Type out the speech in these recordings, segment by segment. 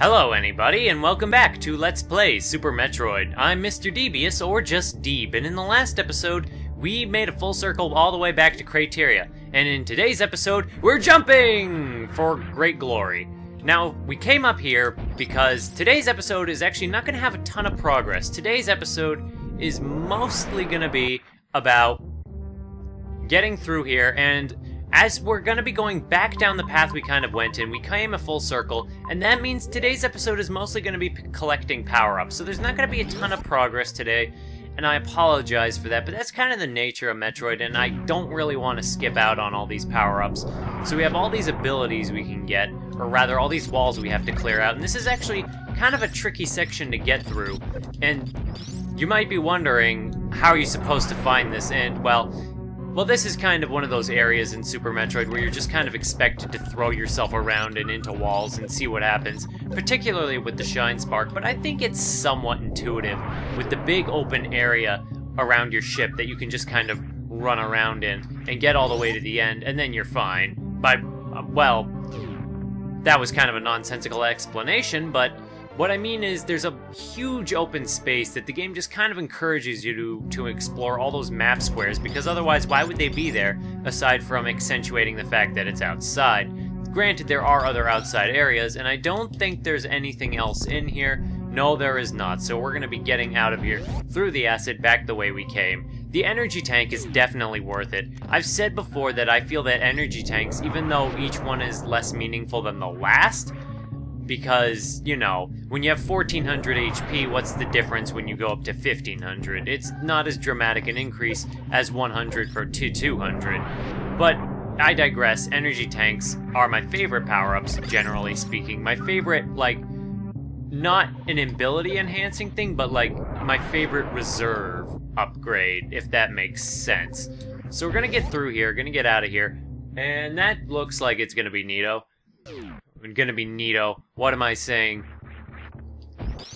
Hello anybody, and welcome back to Let's Play Super Metroid. I'm Mr. Devious, or just Deeb, and in the last episode, we made a full circle all the way back to Crateria. And in today's episode, we're jumping for great glory. Now, we came up here because today's episode is actually not going to have a ton of progress. Today's episode is mostly going to be about getting through here, and as we're going to be going back down the path we kind of went in, we came a full circle, and that means today's episode is mostly going to be collecting power-ups. So there's not going to be a ton of progress today, and I apologize for that, but that's kind of the nature of Metroid, and I don't really want to skip out on all these power-ups. So we have all these abilities we can get, or rather all these walls we have to clear out, and this is actually kind of a tricky section to get through. And you might be wondering, how are you supposed to find this? And, well, this is kind of one of those areas in Super Metroid where you're just kind of expected to throw yourself around and into walls and see what happens, particularly with the Shinespark, but I think it's somewhat intuitive with the big open area around your ship that you can just kind of run around in and get all the way to the end, and then you're fine. Well, that was kind of a nonsensical explanation, but what I mean is there's a huge open space that the game just kind of encourages you to explore all those map squares, because otherwise why would they be there aside from accentuating the fact that it's outside? Granted, there are other outside areas, and I don't think there's anything else in here. No, there is not, so we're going to be getting out of here through the acid back the way we came. The energy tank is definitely worth it. I've said before that I feel that energy tanks, even though each one is less meaningful than the last, because, you know, when you have 1400 HP, what's the difference when you go up to 1500? It's not as dramatic an increase as 100 to 200. But I digress. Energy tanks are my favorite power-ups, generally speaking. My favorite, like, not an ability enhancing thing, but like my favorite reserve upgrade, if that makes sense. So we're gonna get through here, gonna get out of here, and that looks like it's gonna be neato. Gonna be neato. What am I saying?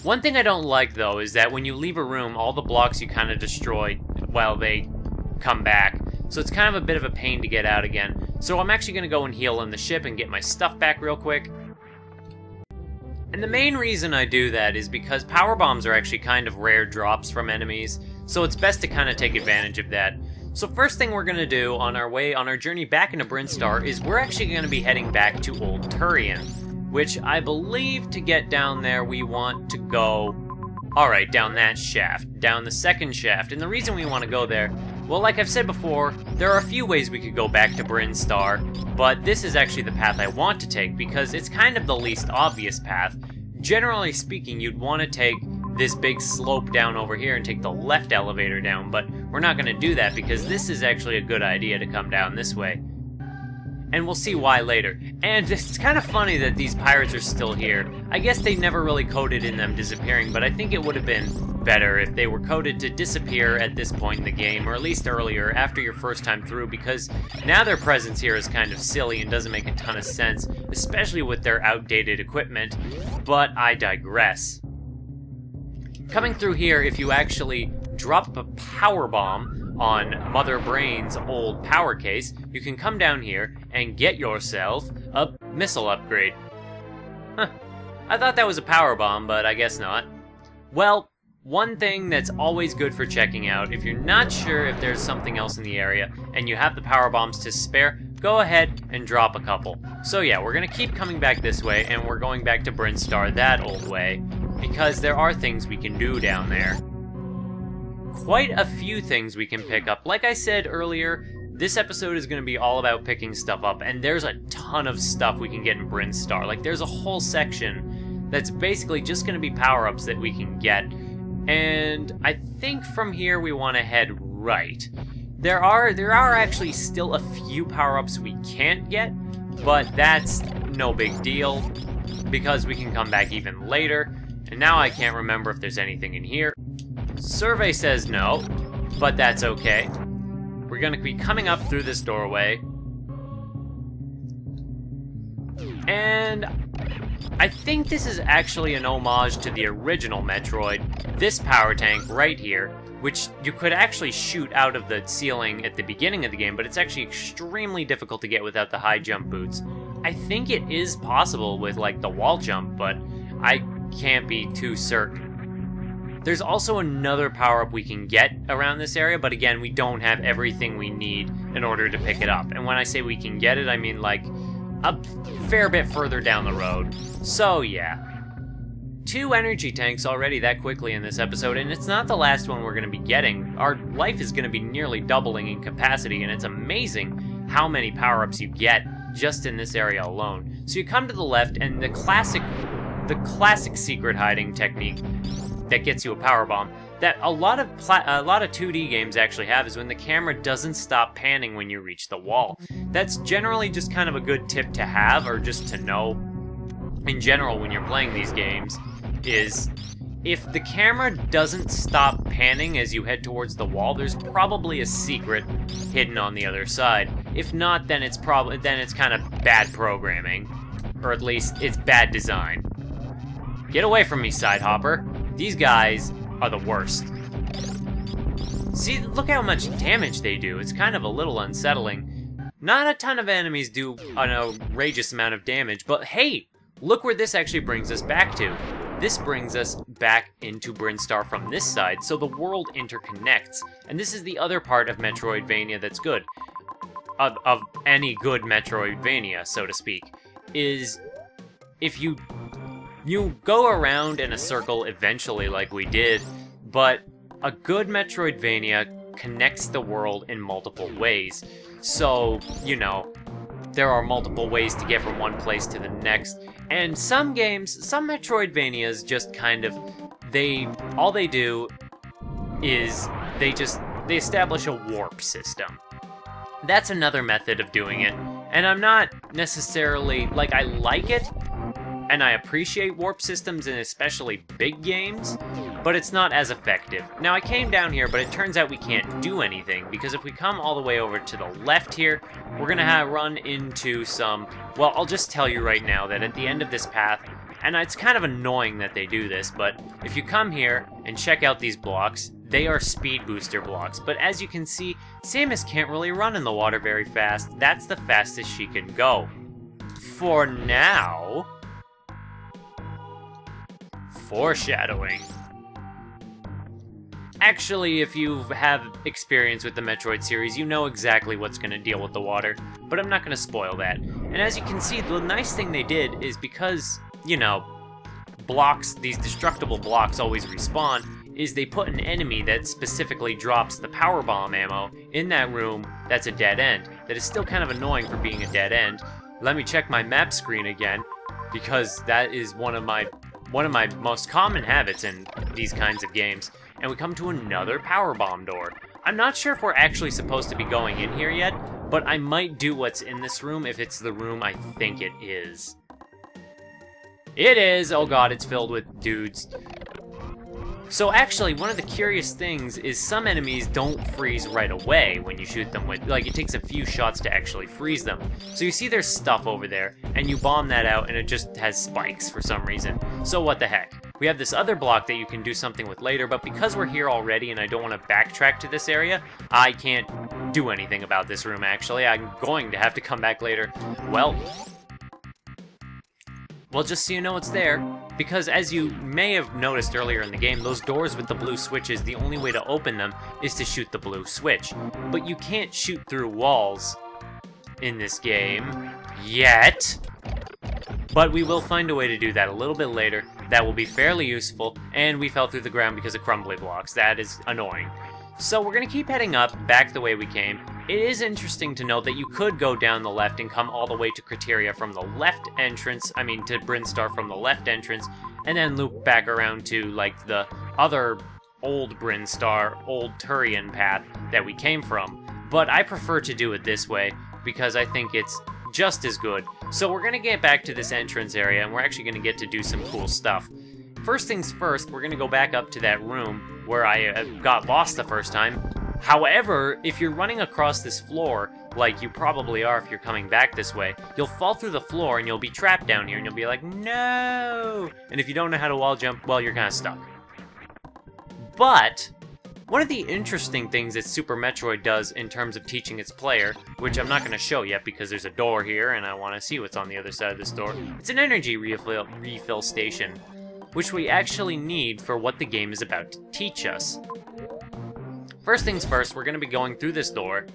One thing I don't like, though, is that when you leave a room, all the blocks you kind of destroy, well, they come back. So it's kind of a bit of a pain to get out again. So I'm actually gonna go and heal in the ship and get my stuff back real quick. And the main reason I do that is because power bombs are actually kind of rare drops from enemies, so it's best to kind of take advantage of that. So first thing we're going to do on our journey back into Brinstar is we're actually going to be heading back to Old Turian, which I believe to get down there we want to go, alright, down that shaft, down the second shaft. And the reason we want to go there, well, like I've said before, there are a few ways we could go back to Brinstar, but this is actually the path I want to take because it's kind of the least obvious path. Generally speaking, you'd want to take this big slope down over here and take the left elevator down, but we're not going to do that because this is actually a good idea to come down this way. And we'll see why later. And it's kind of funny that these pirates are still here. I guess they never really coded in them disappearing, but I think it would have been better if they were coded to disappear at this point in the game, or at least earlier, after your first time through, because now their presence here is kind of silly and doesn't make a ton of sense, especially with their outdated equipment, but I digress. Coming through here, if you actually drop a power bomb on Mother Brain's old power case, you can come down here and get yourself a missile upgrade. Huh. I thought that was a power bomb, but I guess not. Well, one thing that's always good for checking out, if you're not sure if there's something else in the area and you have the power bombs to spare, go ahead and drop a couple. So yeah, we're gonna keep coming back this way, and we're going back to Brinstar that old way, because there are things we can do down there. Quite a few things we can pick up. Like I said earlier, this episode is going to be all about picking stuff up, and there's a ton of stuff we can get in Brinstar. Like, there's a whole section that's basically just going to be power-ups that we can get. And I think from here we want to head right. There are actually still a few power-ups we can't get, but that's no big deal, because we can come back even later. And now I can't remember if there's anything in here. Survey says no, but that's okay. We're going to be coming up through this doorway. And I think this is actually an homage to the original Metroid. This power tank right here, which you could actually shoot out of the ceiling at the beginning of the game, but it's actually extremely difficult to get without the high jump boots. I think it is possible with, like, the wall jump, but I can't be too certain. There's also another power-up we can get around this area, but again, we don't have everything we need in order to pick it up. And when I say we can get it, I mean like a fair bit further down the road. So yeah. 2 energy tanks already that quickly in this episode, and it's not the last one we're going to be getting. Our life is going to be nearly doubling in capacity, and it's amazing how many power-ups you get just in this area alone. So you come to the left, and the classic secret hiding technique that gets you a power bomb that a lot of 2D games actually have is when the camera doesn't stop panning when you reach the wall. That's generally just kind of a good tip to have, or just to know in general when you're playing these games, is if the camera doesn't stop panning as you head towards the wall, there's probably a secret hidden on the other side. If not, then it's kind of bad programming, or at least it's bad design. Get away from me, side hopper. These guys are the worst. See, look how much damage they do. It's kind of a little unsettling. Not a ton of enemies do an outrageous amount of damage, but hey, look where this actually brings us back to. This brings us back into Brinstar from this side, so the world interconnects. And this is the other part of Metroidvania that's good. Of any good Metroidvania, so to speak, is if you go around in a circle eventually like we did, but a good Metroidvania connects the world in multiple ways. So, you know, there are multiple ways to get from one place to the next. And some games, some Metroidvanias just kind of, all they do is they establish a warp system. That's another method of doing it. And I'm not necessarily, like, I like it, and I appreciate warp systems in especially big games, but it's not as effective. Now, I came down here, but it turns out we can't do anything, because if we come all the way over to the left here, we're gonna run into some, well, I'll just tell you right now that at the end of this path, and it's kind of annoying that they do this, but if you come here and check out these blocks, they are speed booster blocks, but as you can see, Samus can't really run in the water very fast. That's the fastest she can go. For now. Foreshadowing. Actually, if you have experience with the Metroid series, you know exactly what's going to deal with the water, but I'm not going to spoil that. And as you can see, the nice thing they did is because, you know, blocks, these destructible blocks always respawn, is they put an enemy that specifically drops the power bomb ammo in that room that's a dead end. That is still kind of annoying for being a dead end. Let me check my map screen again, because that is one of my most common habits in these kinds of games. And we come to another power bomb door. I'm not sure if we're actually supposed to be going in here yet, but I might do what's in this room if it's the room I think it is. It is! Oh god, it's filled with dudes. So actually, one of the curious things is some enemies don't freeze right away when you shoot them with, like, it takes a few shots to actually freeze them. So you see there's stuff over there, and you bomb that out, and it just has spikes for some reason. So what the heck? We have this other block that you can do something with later, but because we're here already and I don't want to backtrack to this area, I can't do anything about this room, actually. I'm going to have to come back later. Well, just so you know it's there, because as you may have noticed earlier in the game, those doors with the blue switches, the only way to open them is to shoot the blue switch. But you can't shoot through walls in this game yet. But we will find a way to do that a little bit later. That will be fairly useful, and we fell through the ground because of crumbly blocks. That is annoying. So we're going to keep heading up, back the way we came. It is interesting to note that you could go down the left and come all the way to Criteria from the left entrance, to Brinstar from the left entrance, and then loop back around to, like, the other old Brinstar, old Turian path that we came from. But I prefer to do it this way, because I think it's just as good. So we're going to get back to this entrance area, and we're actually going to get to do some cool stuff. First things first, we're going to go back up to that room where I got lost the first time. However, if you're running across this floor, like you probably are if you're coming back this way, you'll fall through the floor and you'll be trapped down here and you'll be like, no! And if you don't know how to wall jump, well, you're kind of stuck. But One of the interesting things that Super Metroid does in terms of teaching its player, which I'm not going to show yet because there's a door here and I want to see what's on the other side of this door, it's an energy refill station, which we actually need for what the game is about to teach us. First things first, we're going to be going through this door,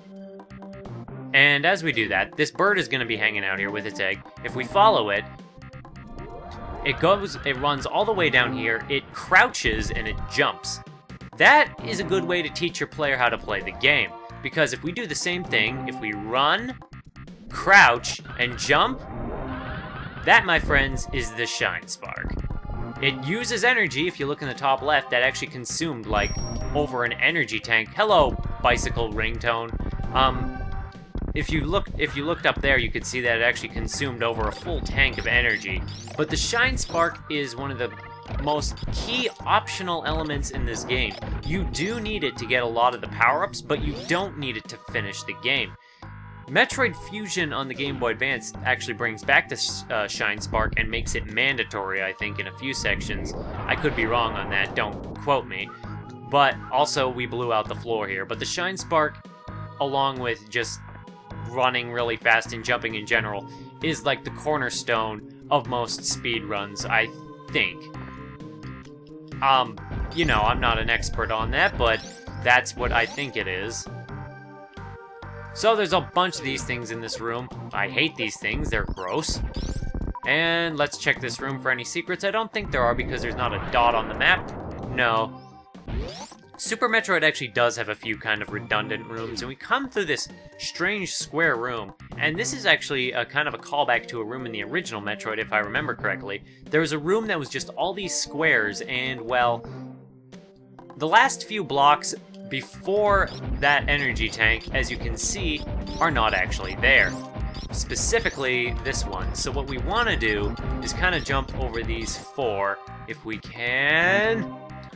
and as we do that, this bird is going to be hanging out here with its egg. If we follow it, it runs all the way down here, it crouches, and it jumps. That is a good way to teach your player how to play the game, because if we do the same thing, if we run, crouch, and jump, that, my friends, is the Shinespark. It uses energy, if you look in the top left, that actually consumed, like, over an energy tank. Hello, bicycle ringtone. If you looked up there, you could see that it actually consumed over a full tank of energy. But the Shinespark is one of the most key optional elements in this game. You do need it to get a lot of the power-ups, but you don't need it to finish the game. Metroid Fusion on the Game Boy Advance actually brings back the Shinespark and makes it mandatory, I think, in a few sections. I could be wrong on that, don't quote me. But also, we blew out the floor here. But the Shinespark, along with just running really fast and jumping in general, is like the cornerstone of most speedruns, I think. You know, I'm not an expert on that, but that's what I think it is. So there's a bunch of these things in this room. I hate these things, they're gross. And let's check this room for any secrets. I don't think there are because there's not a dot on the map. No. Super Metroid actually does have a few kind of redundant rooms, and we come through this strange square room, and this is actually a kind of a callback to a room in the original Metroid, if I remember correctly. There was a room that was just all these squares, and, well, the last few blocks before that energy tank, as you can see, are not actually there. Specifically, this one. So what we want to do is kind of jump over these four, if we can.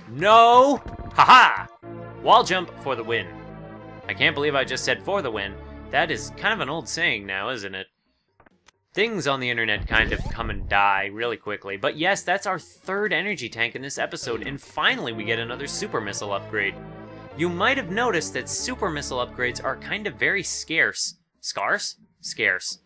No! Haha! Wall jump for the win. I can't believe I just said for the win. That is kind of an old saying now, isn't it? Things on the internet kind of come and die really quickly. But yes, that's our third energy tank in this episode, and finally we get another super missile upgrade. You might have noticed that super missile upgrades are kind of very scarce. Scarce? Scarce.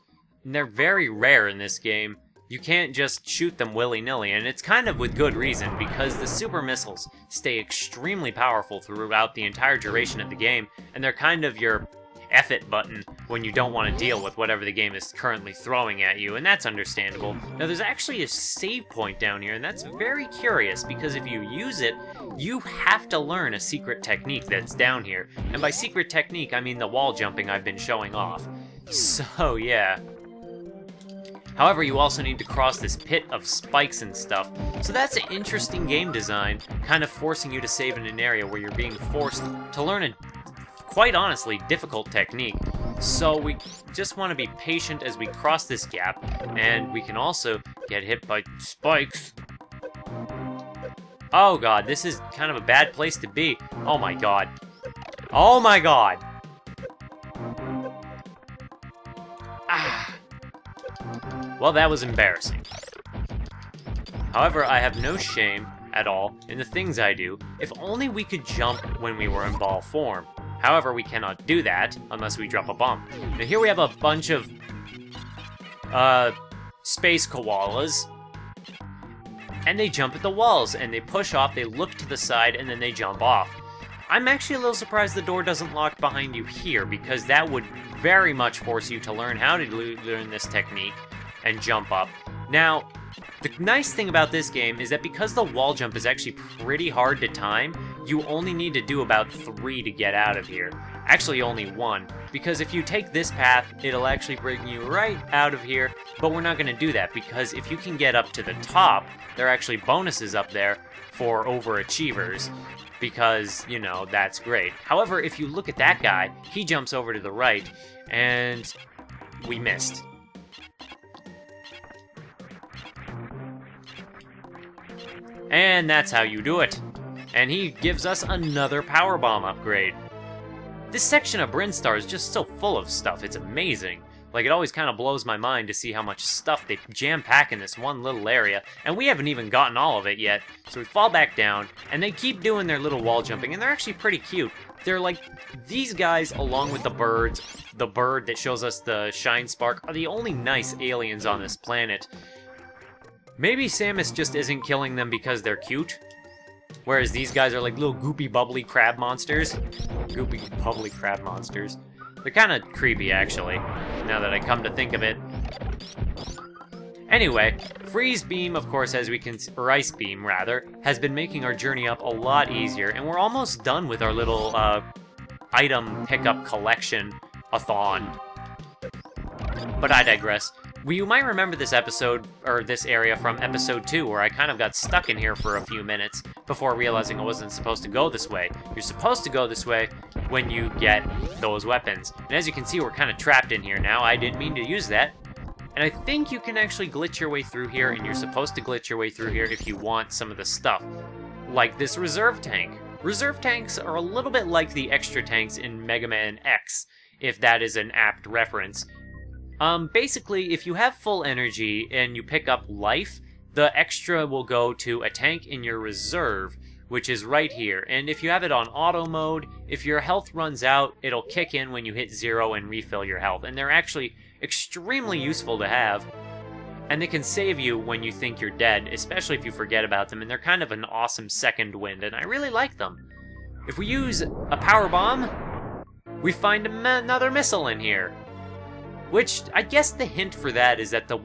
And they're very rare in this game. You can't just shoot them willy-nilly, and it's kind of with good reason, because the super missiles stay extremely powerful throughout the entire duration of the game, and they're kind of your F it button when you don't want to deal with whatever the game is currently throwing at you, and that's understandable. Now, there's actually a save point down here, and that's very curious, because if you use it, you have to learn a secret technique that's down here. And by secret technique, I mean the wall jumping I've been showing off. So, yeah. However, you also need to cross this pit of spikes and stuff. So that's an interesting game design, kind of forcing you to save in an area where you're being forced to learn a, quite honestly, difficult technique. So we just want to be patient as we cross this gap, and we can also get hit by spikes. Oh god, this is kind of a bad place to be. Oh my god. Oh my god! Ah. Well, that was embarrassing. However, I have no shame at all in the things I do. If only we could jump when we were in ball form. However, we cannot do that unless we drop a bomb. Now here we have a bunch of space koalas. And they jump at the walls, and they push off, they look to the side, and then they jump off. I'm actually a little surprised the door doesn't lock behind you here, because that would very much force you to learn how to learn this technique and jump up. Now, the nice thing about this game is that because the wall jump is actually pretty hard to time, you only need to do about 3 to get out of here. Actually, only 1, because if you take this path, it'll actually bring you right out of here, but we're not going to do that, because if you can get up to the top, there are actually bonuses up there for overachievers, because, you know, that's great. However, if you look at that guy, he jumps over to the right, and we missed. And that's how you do it. And he gives us another power bomb upgrade. This section of Brinstar is just so full of stuff, it's amazing. Like, it always kind of blows my mind to see how much stuff they jam-pack in this one little area, and we haven't even gotten all of it yet. So we fall back down, and they keep doing their little wall jumping, and they're actually pretty cute. They're like, these guys, along with the birds, the bird that shows us the Shinespark, are the only nice aliens on this planet. Maybe Samus just isn't killing them because they're cute, whereas these guys are like little goopy bubbly crab monsters. Goopy bubbly crab monsters. They're kind of creepy, actually, now that I come to think of it. Anyway, Freeze Beam, of course, as we can, or Ice Beam, rather, has been making our journey up a lot easier, and we're almost done with our little, item pickup collection-a-thon. But I digress. You might remember this episode, or this area from episode 2, where I kind of got stuck in here for a few minutes before realizing I wasn't supposed to go this way. You're supposed to go this way when you get those weapons. And as you can see, we're kind of trapped in here now. I didn't mean to use that. And I think you can actually glitch your way through here, and you're supposed to glitch your way through here if you want some of the stuff. Like this reserve tank. Reserve tanks are a little bit like the extra tanks in Mega Man X, if that is an apt reference. Basically, if you have full energy and you pick up life, the extra will go to a tank in your reserve, which is right here. And if you have it on auto mode, if your health runs out, it'll kick in when you hit 0 and refill your health. And they're actually extremely useful to have. And they can save you when you think you're dead, especially if you forget about them. And they're kind of an awesome second wind, and I really like them. If we use a power bomb, we find another missile in here. Which, I guess the hint for that is that the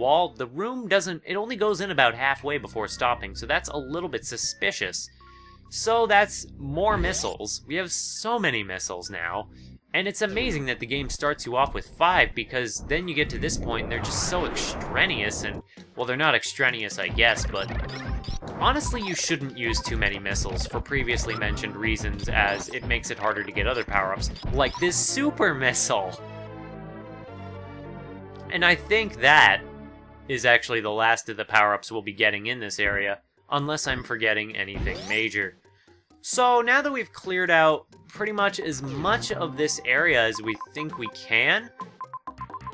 room doesn't, it only goes in about halfway before stopping, so that's a little bit suspicious. So that's more missiles. We have so many missiles now, and it's amazing that the game starts you off with 5, because then you get to this point and they're just so extraneous, and, well, they're not extraneous, I guess, but honestly, you shouldn't use too many missiles for previously mentioned reasons, as it makes it harder to get other power-ups, like this super missile. And I think that is actually the last of the power-ups we'll be getting in this area, unless I'm forgetting anything major. So now that we've cleared out pretty much as much of this area as we think we can,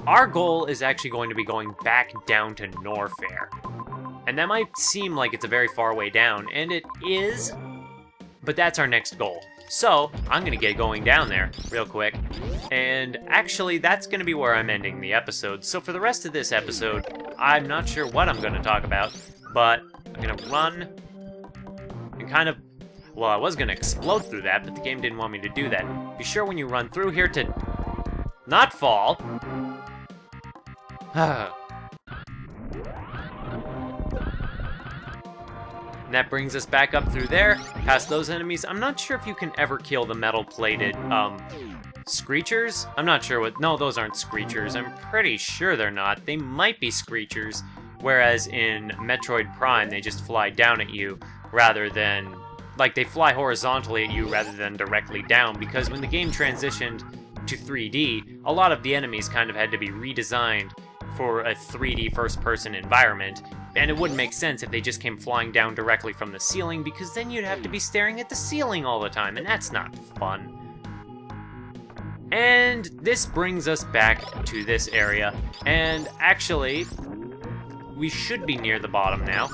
our goal is actually going to be going back down to Norfair. And that might seem like it's a very far way down, and it is, but that's our next goal. So, I'm going to get going down there real quick, and actually that's going to be where I'm ending the episode. So for the rest of this episode, I'm not sure what I'm going to talk about, but I'm going to run and kind of, well, I was going to explode through that, but the game didn't want me to do that. Be sure when you run through here to not fall. And that brings us back up through there, past those enemies. I'm not sure if you can ever kill the metal-plated, screechers? I'm not sure what... No, those aren't screechers. I'm pretty sure they're not. They might be screechers, whereas in Metroid Prime, they just fly down at you, rather than... Like, they fly horizontally at you rather than directly down, because when the game transitioned to 3D, a lot of the enemies kind of had to be redesigned for a 3D first-person environment, and it wouldn't make sense if they just came flying down directly from the ceiling, because then you'd have to be staring at the ceiling all the time, and that's not fun. And this brings us back to this area, and actually, we should be near the bottom now.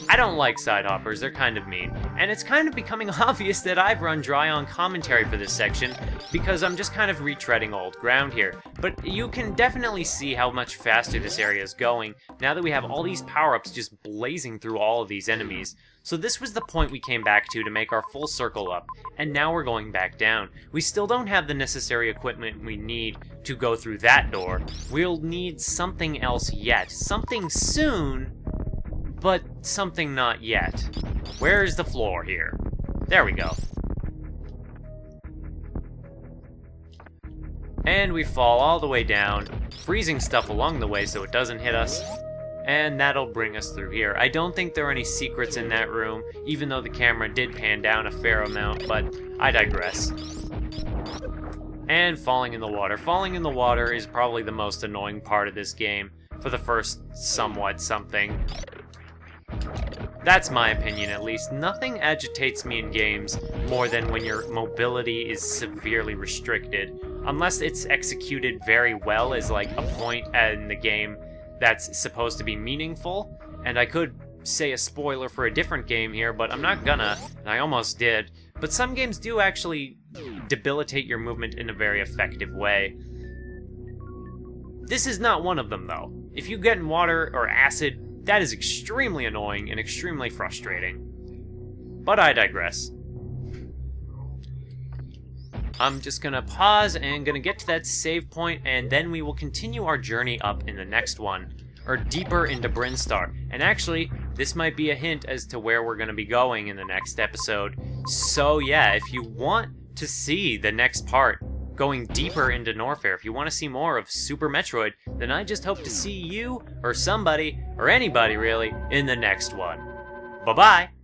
I don't like side hoppers, they're kind of mean. And it's kind of becoming obvious that I've run dry on commentary for this section, because I'm just kind of retreading old ground here. But you can definitely see how much faster this area is going, now that we have all these power-ups just blazing through all of these enemies. So this was the point we came back to make our full circle up, and now we're going back down. We still don't have the necessary equipment we need to go through that door. We'll need something else yet. Something soon, but something not yet. Where's the floor here? There we go. And we fall all the way down, freezing stuff along the way so it doesn't hit us. And that'll bring us through here. I don't think there are any secrets in that room, even though the camera did pan down a fair amount, but I digress. And falling in the water. Falling in the water is probably the most annoying part of this game, for the first somewhat something. That's my opinion, at least. Nothing agitates me in games more than when your mobility is severely restricted. unless it's executed very well as like a point in the game that's supposed to be meaningful. And I could say a spoiler for a different game here, but I'm not gonna, and I almost did. But some games do actually debilitate your movement in a very effective way. This is not one of them, though. If you get in water or acid, that is extremely annoying and extremely frustrating. But I digress. I'm just gonna pause and gonna get to that save point, and then we will continue our journey up in the next one, or deeper into Brinstar. And actually, this might be a hint as to where we're gonna be going in the next episode. So yeah, if you want to see the next part, going deeper into Norfair, if you want to see more of Super Metroid, then I just hope to see you, or somebody, or anybody really, in the next one. Bye-bye!